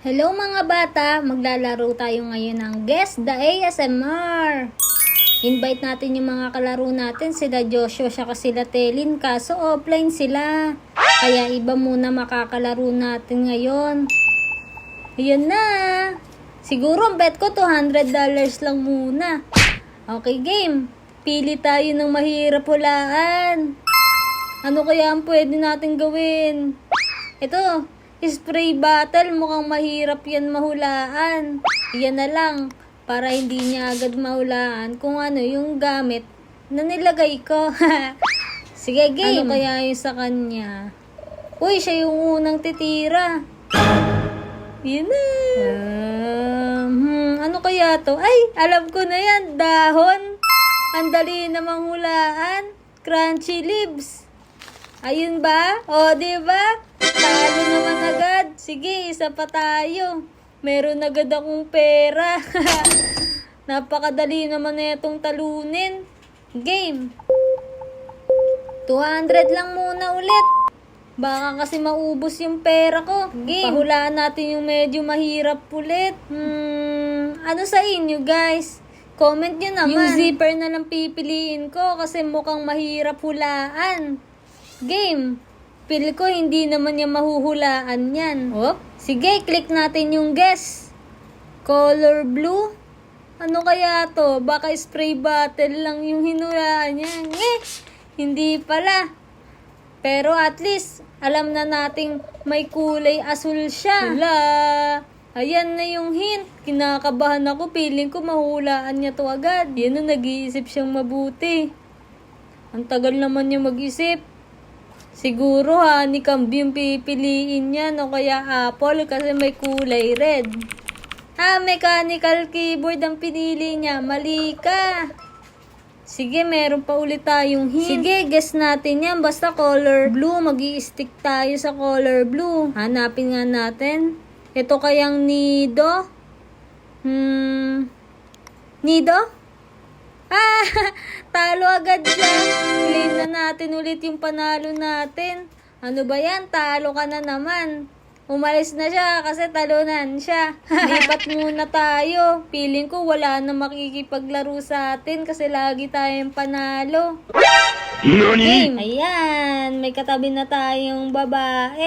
Hello mga bata, maglalaro tayo ngayon ng Guess the ASMR. Invite natin yung mga kalaro natin, sila Joshua saka sila Telin, kaso offline sila. Kaya iba muna makakalaro natin ngayon. Ayan na. Siguro ang bet ko $200 lang muna. Okay game, pili tayo ng mahirap hulaan. Ano kaya ang pwede natin gawin? Ito, spray bottle, mukhang mahirap yan mahulaan. Yan na lang, para hindi niya agad mahulaan kung ano yung gamit na nilagay ko. Sige game, ano kaya yung sa kanya? Uy, siya yung unang titira. Yan na. Ano kaya to? Ay, alam ko na yan, dahon. Ang dali namang hulaan. Crunchy leaves. Ayun ba? O, diba? Talo naman agad. Sige, isa pa tayo. Meron agad akong pera. Napakadali naman na itong talunin. Game. 200 lang muna ulit. Baka kasi maubos yung pera ko. Game. Pahulaan natin yung medyo mahirap ulit. Ano sa inyo guys? Comment nyo naman. Yung zipper na lang pipiliin ko kasi mukhang mahirap hulaan. Game. Feel ko hindi naman niya mahuhulaan yan. Oh, sige, click natin yung guess. Color blue? Ano kaya to? Baka spray bottle lang yung hinulaan niya. Hindi pala. Pero at least, alam na nating may kulay asul siya. Hala! Ayan na yung hint. Kinakabahan ako. Feeling ko mahuhulaan niya to agad. Yan na, nag-iisip siyang mabuti. Ang tagal naman niya mag-isip. Siguro honeycomb yung pipiliin niya o kaya apple kasi may kulay red. Mechanical keyboard ang pinili niya. Mali ka. Sige, meron pa ulit tayong hint. Sige, guess natin yan. Basta color blue. Mag-i-stick tayo sa color blue. Hanapin nga natin. Ito kayang nido? Nido? Talo agad siya. Claim na natin ulit yung panalo natin. Ano ba yan? Talo ka na naman. Umalis na siya kasi talunan siya. Lipat muna tayo. Feeling ko wala na makikipaglaro sa atin kasi lagi tayong panalo. Game. Ayan, may katabi na tayong babae.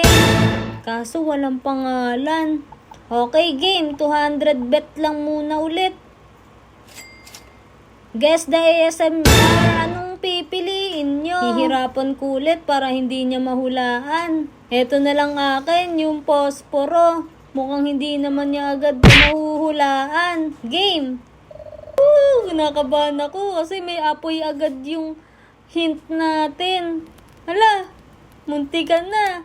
Kaso walang pangalan. Okay game, 200 bet lang muna ulit. Guess the ASMR, anong pipiliin nyo? Hihirapan ko ulit para hindi niya mahulaan. Eto na lang akin, yung posporo. Mukhang hindi naman niya agad mahuhulaan. Game! Woo! Nakabahan ako kasi may apoy agad yung hint natin. Hala, muntikan na.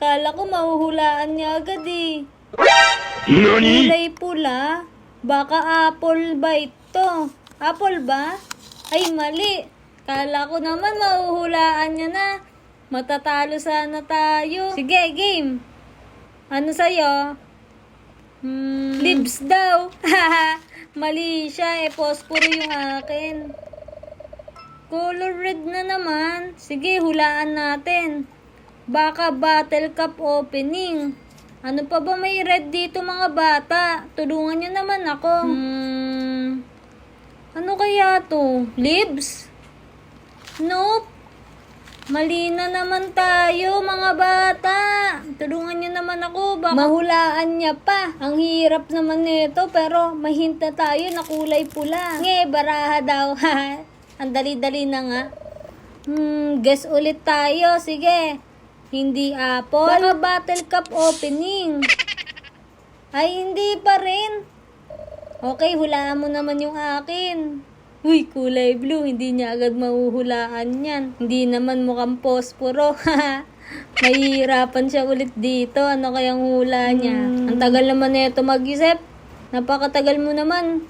Kala ko mahuhulaan niya agad eh. Kulay pula? Baka apple bite to. Apple ba? Ay, mali. Kala ko naman mahuhulaan niya na. Matatalo sana tayo. Sige, game. Ano sa'yo? Lips daw. Mali siya. Posporo yung akin. Color red na naman. Sige, hulaan natin. Baka bottle cup opening. Ano pa ba may red dito mga bata? Tulungan niyo naman ako. Ano kaya to? Lips? Nope. Mali na naman tayo mga bata. Tulungan niyo naman ako. Baka mahulaan niya pa. Ang hirap naman nito pero may hint na tayo na kulay pula. Baraha daw. Ang dali-dali na nga. Guess ulit tayo. Sige. Hindi apple. Baka bottle cup opening. Ay, hindi pa rin. Okay, hulaan mo naman yung akin. Uy, kulay blue. Hindi niya agad mahuhulaan yan. Hindi naman mukhang posporo. Mahihirapan siya ulit dito. Ano kayang hula niya? Ang tagal naman nito mag-isip. Napakatagal mo naman.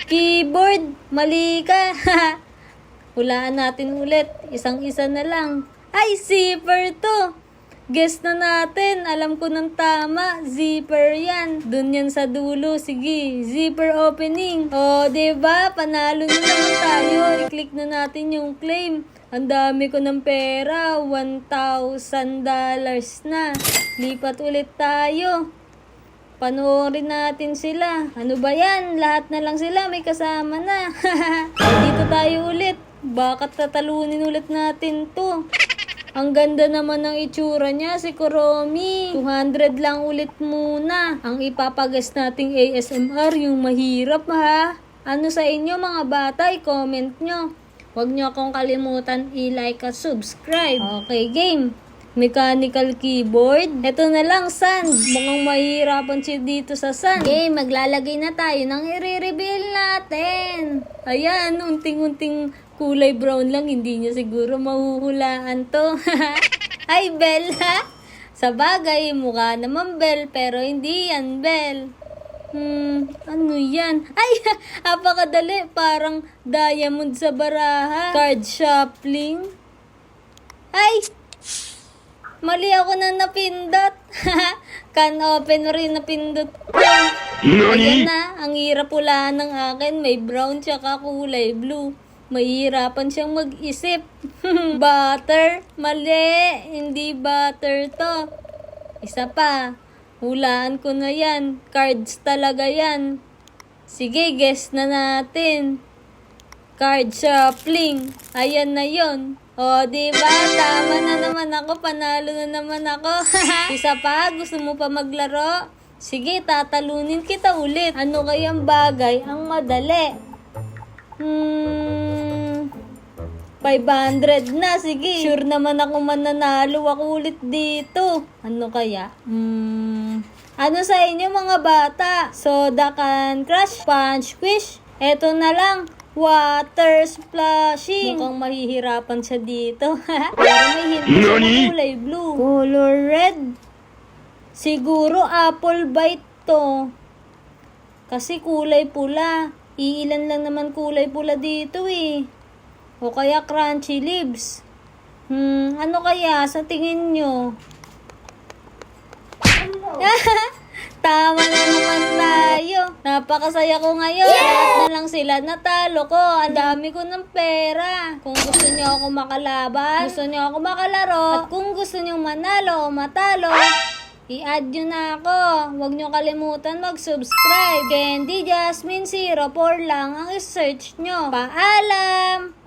Keyboard, mali ka. Hulaan natin ulit. Isang-isa na lang. Ay, zipper to. Guess na natin. Alam ko ng tama. Zipper yan. Dun yan sa dulo. Sige. Zipper opening. O, diba? Panalo na naman tayo. I-click na natin yung claim. Ang dami ko ng pera. $1,000 na. Lipat ulit tayo. Panoorin natin sila. Ano ba yan? Lahat na lang sila may kasama na. Dito tayo ulit. Bakit tatalunin ulit natin to? Ang ganda naman ng itsura niya, si Kuromi. 200 lang ulit muna. Ang ipapagas nating ASMR, yung mahirap ha. Ano sa inyo mga bata? I-comment nyo. Huwag nyo akong kalimutan i-like at subscribe. Okay, game. Mechanical keyboard. Ito na lang, sand. Mukhang mahihirapan siya dito sa sand. Okay, maglalagay na tayo ng i-reveal natin. Ayan, unting-unting kulay brown lang. Hindi niya siguro mahuhulaan to. Ay, Bella. Sa bagay, mukha naman Bell, pero hindi yan Bell. Ano yan? Ay, apakadali. Parang diamond sa baraha. Card shuffling. Ay, mali ako na napindot. Can open rin napindot ko. Ayan na, ang hirap hulaan ng akin. May brown tsaka kulay blue. Mahihirapan siyang mag-isip. Butter? Mali, hindi butter to. Isa pa, hulaan ko na yan. Cards talaga yan. Sige, guess na natin. Card shuffling. Ayan na yon. O, diba? Tama na naman ako. Panalo na naman ako. Isa pa? Gusto mo pa maglaro? Sige, tatalunin kita ulit. Ano kayang bagay ang madali? 500 na. Sige. Sure naman ako mananalo ako ulit dito. Ano kaya? Ano sa inyo mga bata? Soda can crush, punch quiz. Eto na lang. Water splashing. Mukhang mahihirapan siya dito. Pero may hint siya ng kulay blue. Color red. Siguro apple bite to. Kasi kulay pula. Iilan lang naman kulay pula dito eh. O kaya crunchy leaves. Ano kaya sa tingin nyo? Tama na naman tayo. Napakasaya ko ngayon. Lahat na lang sila natalo ko. Ang dami ko ng pera. Kung gusto niyo ako makalaban, gusto niyo ako makalaro, at kung gusto niyo manalo o matalo, i-add nyo na ako. Huwag nyo kalimutan mag-subscribe. Candy Jasmine 04 lang ang i-search nyo. Paalam!